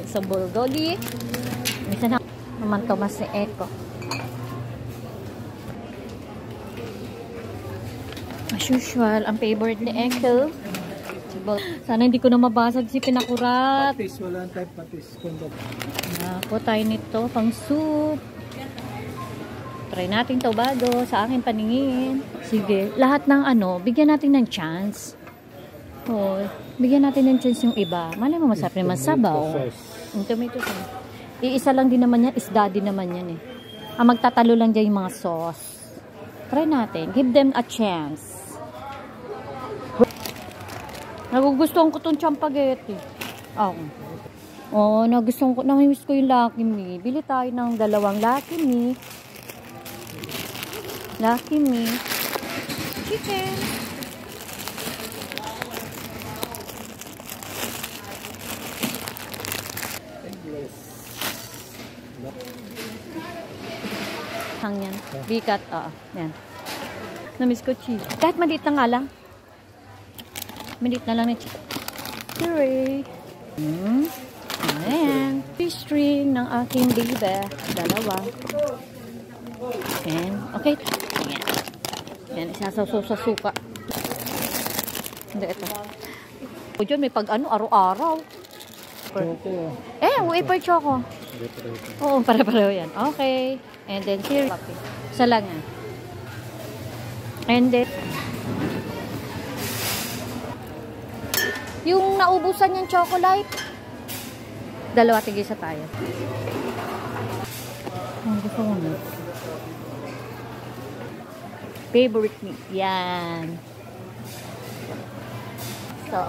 Sa Bulgoli. Misa na naman Tomas ni Eko. As usual, ang favorite ni Eko. Sana hindi ko na mabasag si pinakurat. Patis, wala tayong patis. Ako tayo nito, pang soup. Try natin to bago sa aking paningin. Sige, lahat ng ano, bigyan natin ng chance. Oh, bigyan natin ng chance yung iba. Malay mo masarap naman sabaw. Yung tomato sauce. Iisa lang din naman yan, isda din naman yan eh. Ang magtatalo lang dyan yung mga sauce. Try natin, give them a chance. Nagugustuhan ko itong champaghetti. Nagustuhan ko, namimiss ko yung Lucky Me. Bili tayo ng 2 Lucky Me. Lucky Me. Chicken. Yan. Bikat. Yan. Namiss ko cheese. Kahit maliit na nga lang. Maliit na lang na cheese. Puree. Ayan. Fish string ng aking baby. 2. Ayan. Okay. Ayan. Ayan. Isasaw sa suka. Hindi, ito. O dyan, may pag-ano, araw-araw. Choco. Wafer choco. Oo, pare-pareho yan. Okay. And then, here. Isa lang yan. And then, yung naubusan yung chocolate. 2, tigisa tayo. Ang gusto ko na. Favorite meat. Yan. So,